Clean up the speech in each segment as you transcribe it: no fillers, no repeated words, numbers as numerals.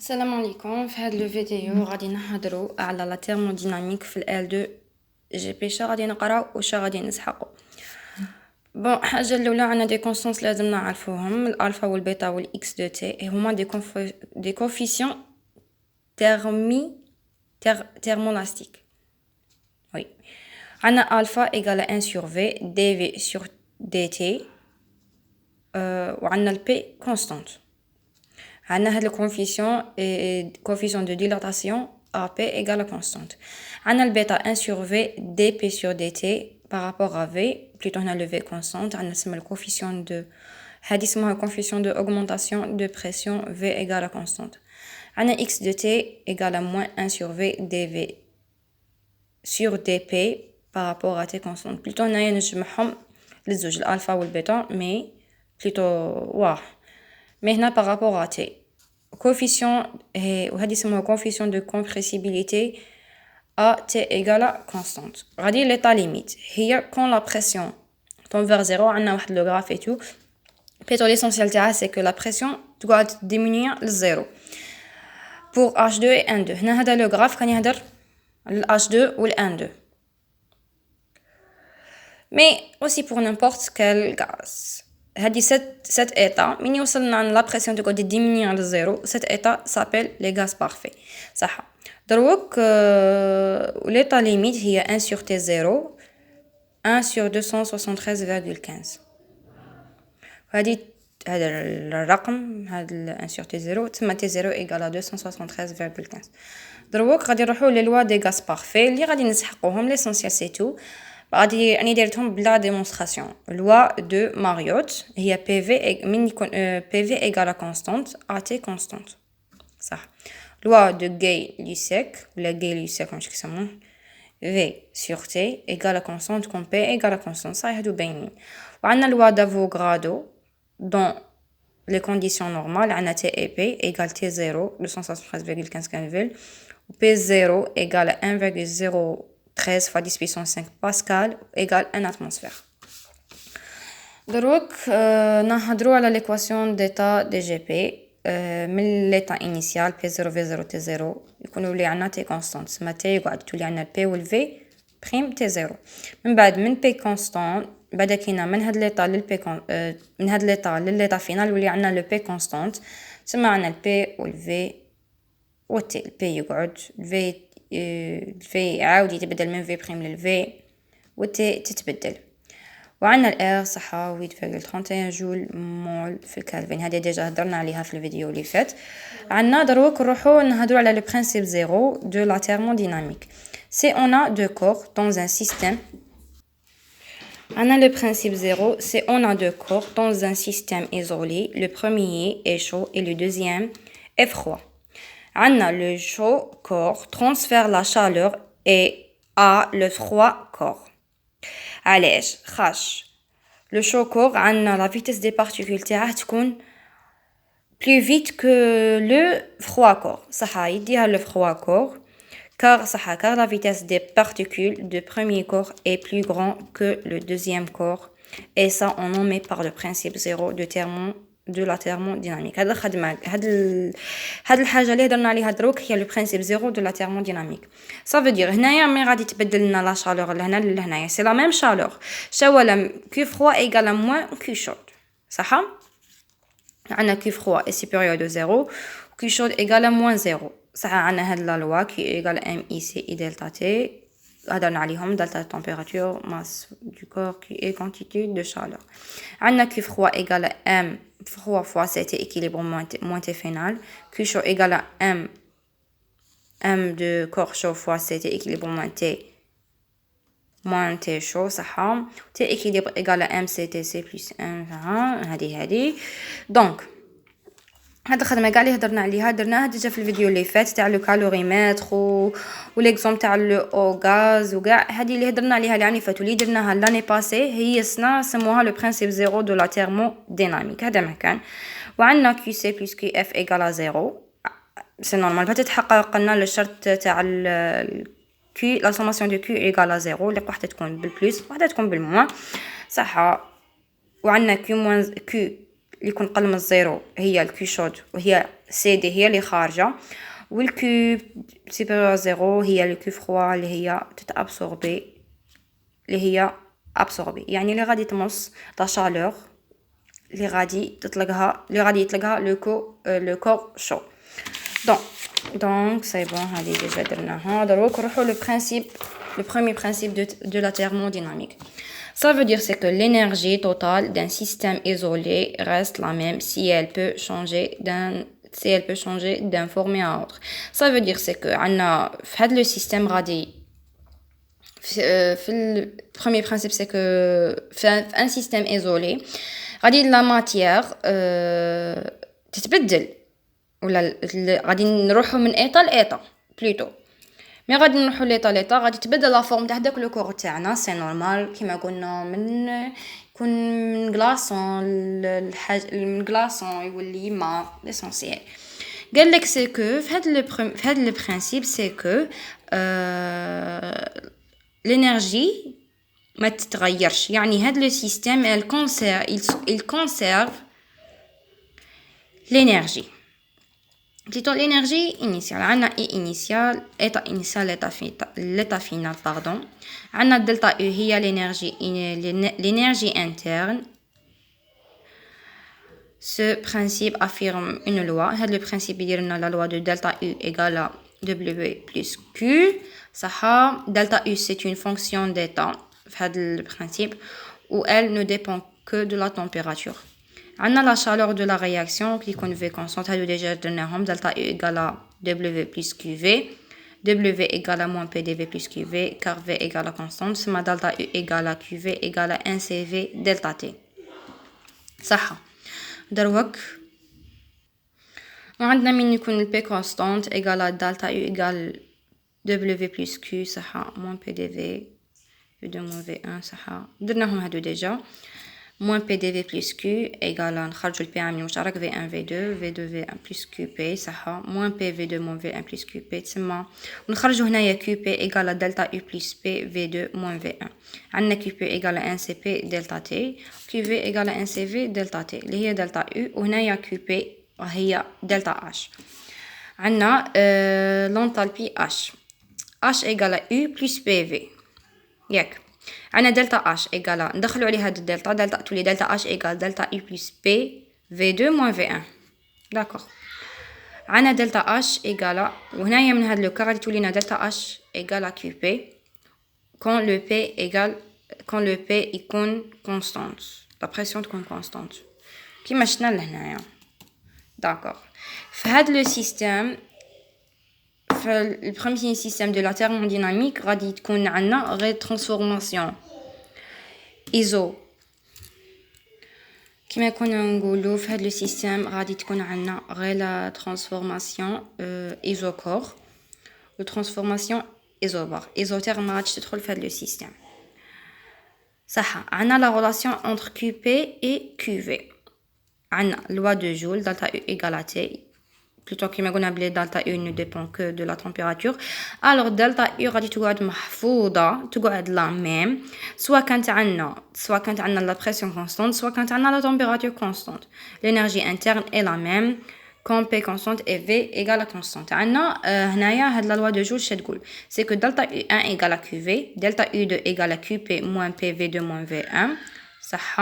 السلام عليكم. في هذا الفيديو غادي نهضروا على لا تhermodynamique في ال L2 جي بي. شا غادي نقراو وشا غادي نسحقوا. بون، حاجه الاولى عندنا دي كونستانس لازم نعرفوهم، الالفا والبيتا والاكس دو تي هما دي كوفيسيون thermoélastiques. وي، عندنا الفا ايغال 1 sur v dv sur dt، وعندنا البي كونستانت. عندنا هاد الكوفيسيون coefficient de dilatation AP égale à constante. عندنا البيتا 1 sur V dP sur dt par rapport à V. Plutôt on a le V constante. عندنا اسمها الكوفيسيون de هادي اسمها coefficient de augmentation de pression V égale à constante. عندنا X de T égale à moins 1 sur V dV sur dP par rapport à T constante. Plutôt هنايا نجمعهم للزوج الألفا والبيتا مي plutôt واحد. Mais هنا par rapport à T coefficient وهذه اسمها coefficient de compressibilité à T égale à constante. غادي l'état limite هي quand la pression tend vers 0. عندنا واحد لو graphe et tout. Plutôt l'essentiel تاعها c'est que la pression doit diminuer ل 0 pour H2 et N2. هنا هذا لو graphe كان يهدر ل H2 وال N2. Mais aussi pour n'importe quel gaz. هذه cet état من يوصلنا la pression تقعد diminuer à 0. Cet état s'appelle les gaz parfaits. صح. دروك l'état limite هي 1 sur T0 1 sur 273,15. هذا الرقم هذا 1 sur T0 تسمى T0 égale à 273,15. دروك غادي نروحوا لي لوا دي غاز بارفي اللي غادي نسحقوهم. ليسونسيال سي تو غادي راني دايرتهم بلا ديمونستراسيون. لوا دو ماريوت هي بي في من يكون بي في ايغال كونستانت ا تي كونستانت. صح. لوا دو غاي ليسيك ولا غاي ليسيك واش كيسموه في سور تي ايغال كونستانت كون بي ايغال كونستانت. صح هادو باينين. وعندنا لوا دافوغرادو دون les conditions normales عندنا تي اي بي ايغال تي 0 273,15 كالفيل و بي 0 ايغال 1,013 fois 10 puissance 5 pascal égale 1 atmosphère. دروك نهضروا على l'équation d'état دي جي بي. من l'état initial P0 V0 T0 يكونوا لي عنا T constant تسمى T يقعد تولي عنا P وال V prime T0. من بعد من P constant بعد كينا من هاد l'état لل P من هاد l'état لل l'état final يولي عنا le P constant تسمى عنا ال P وال V و T. ال P يقعد ال V عاود يتبدل من V prime لل V و T تتبدل. وعندنا ال R صحة 8,31 جول مول في الكالفين. هذه ديجا هضرنا عليها في الفيديو اللي فات. عندنا دروك نروحو نهضروا على le principe zéro de la thermodynamique. C'est on a deux corps dans un système. عندنا le principe zéro, c'est on a deux corps dans un système isolé. Le premier est chaud et le deuxième est froid. عندنا le chaud corps transfère la chaleur et à le froid corps. علاش خاش لو شو كور عندنا لا فيتيس دي بارتيكول تاعه تكون بلو فيت كو لو فروا كور. صح يديها لو فروا كور car صح car la vitesse des particules de premier corps est plus grand que le deuxième corps et ça on en met par le principe zéro de la thermodynamique. هذا الخدمه هاد الحاجه اللي هضرنا عليها دروك هي لو برينسيپ زيرو دو لا تhermodynamique. ça veut dire هنايا مي غادي تبدل لنا لا شالور لهنا لهنايا سي لا ميم شالور. شاولا كي فروا ايغال ا موان كي شود. صح عندنا كي فروا اي سوبيريور دو زيرو كي شود ايغال ا موان زيرو. صح عندنا هاد لا لوا كي ايغال ام اي سي اي دلتا تي هضرنا عليهم دلتا température masse du corps qui est quantité de chaleur. عندنا كي فروا ايغال ام froid fois cet équilibre moins T final. Q chaud égale à M de corps chaud fois cet équilibre moins T chaud. صح. T équilibre égale à MCTC plus 1 هذه. donc هاد الخدمه كاع اللي هضرنا عليها درناها ديجا في الفيديو اللي فات تاع لو كالوريمتر و ليكزومبل تاع لو او غاز وكاع هذه اللي هضرنا عليها اللي فاتوا اللي درناها لاني باسي هي سموها لو برينسيپ زيرو دو لا thermodynamique. هذا مكان. وعندنا كيو سي بلس كيو اف ايغال زيرو. سي نورمال باش تتحقق لنا الشرط تاع كي لا سوماسيون دو كيو ايغال زيرو اللي واحده تكون بالبلس واحده تكون بالموان. صح. وعندنا كيو موان كيو اللي يكون قل من الزيرو هي الكي شود وهي سي دي هي اللي خارجة والكوب سوبيريور زيرو هي الكوب فخوا اللي هي تتابسوربي اللي هي ابسوربي يعني اللي غادي تمص لا شالور اللي غادي يطلقها لو كور شو donc c'est bon هذه déjà درناها دروك نروحو le premier principe de la thermodynamique. Ça veut dire c'est que l'énergie totale d'un système isolé reste la même si elle peut changer d'un formé à autre. Ça veut dire c'est que عندنا في هذا le système غادي le premier principe c'est que un système isolé غادي la matière تتبدل ولا غادي نروحو من ايطا لايطا بلوتو مي غادي نروحو لايطا غادي تبدل لا فورم تاع داك لو كور تاعنا سي نورمال كيما قلنا يكون من غلاصون من غلاصون يولي ما ليسونسيال قال لك سي كو في هذا لو برينسيپ سي كو l'énergie ما تتغيرش يعني هذا لو سيستيم il conserve l'énergie plutôt l'énergie initiale عندنا E initial état initial l'état final pardon عندنا delta E هي l'énergie interne. Ce principe affirme une loi. هذا le principe يدير la loi de delta U égale à W plus Q. صح delta U c'est une fonction d'état في هذا le principe où elle ne dépend que de la température. عندنا la chaleur de la réaction qui يكون V constante هادو déjà درناهم delta U égale à W plus QV. W égale à moins PDV plus QV car V égale à constante. ثم delta U égale à QV égale à 1CV delta T. صح دروك وعندنا من يكون P constante égale à delta U égale W plus Q صح moins PDV V2 moins V1 صح درناهم هادو déjà moins PDV plus Q égale à نخرجوا البي عامل مشترك V1 V2 V2 V1 plus QP صح moins P V2 moins V1 plus QP تسمى ونخرجوا هنايا QP égale à delta U plus P V2 moins V1 عندنا QP égale à 1CP delta T QV égale à 1CV delta T اللي هي delta U وهنايا QP وهي delta H عندنا l'enthalpie H égale à U plus PV ياك عندنا دلتا H égale ندخلوا عليه هاد الدلتا تولي دلتا H égale دلتا U plus P V2 moins V1 داكوغ عندنا دلتا H égale وهنايا من هاد لو كار غادي تولينا دلتا H égale à QP quand le P يكون constante la pression تكون constante كيما شفنا لهنايا داكوغ في هاد لو سيستيم le premier système de la thermodynamique غادي تكون عندنا غير transformation iso كما كنا نقولوا في هذا السيستم غادي تكون عندنا غير لا transformation isocor و transformation isobar isotherme ما غاديش تدخل في هذا السيستم صح عندنا la relation entre QP et QV عندنا loi de Joule delta U égale à T plutôt كما قلنا بلي delta U ne dépend que de la température alors delta U غادي تقعد محفوظة تقعد la même soit كانت عندنا la pression constante soit كانت عندنا la température constante l'énergie interne est la même quand P constante et V égale à constante عندنا هنايا هاد la loi de Joule شنو تقول c'est que delta U1 égale à QV delta U2 égale à QP moins PV2 moins V1 صح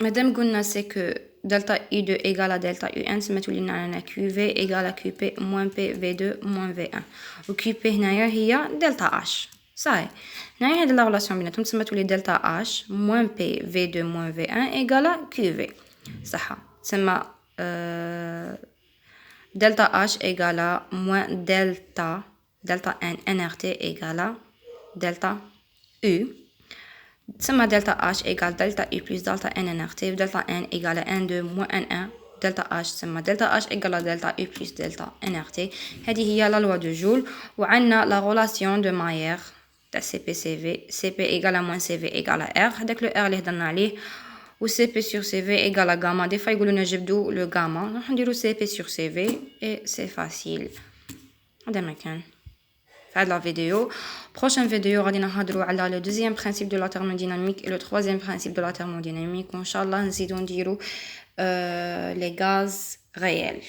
مادام قلنا c'est que delta U2 égale à delta U1 سميتو لينا عندنا QV égale à QP moins PV2 moins V1 و QP هنايا هي delta H صاي هنايا هاد لا ريلاسيون بيناتهم سميتو لي delta H moins PV2 moins V1 égale à QV صح تسمى delta H égale à moins delta N NRT égale à delta U تسمى delta H égale delta U plus delta N NRT delta N égale à N2 moins N1 delta H تسمى delta H égale à delta U plus delta NRT هذه هي la loi de Joule وعندنا la relation de Mayer تاع CP/CV CP égale à moins CV égale à R هذاك لو R اللي هضرنا عليه و CP sur CV égale à gamma des fois يقولوا لنا جبدوا le gamma راح نديرو CP sur CV et c'est facile هذا ما كان في هاد لا فيديو prochaine فيديو غادي نهضروا على le deuxième principe de la thermodynamique et le troisième principe de la thermodynamique وان شاء الله نزيدو نديرو les gaz réelle.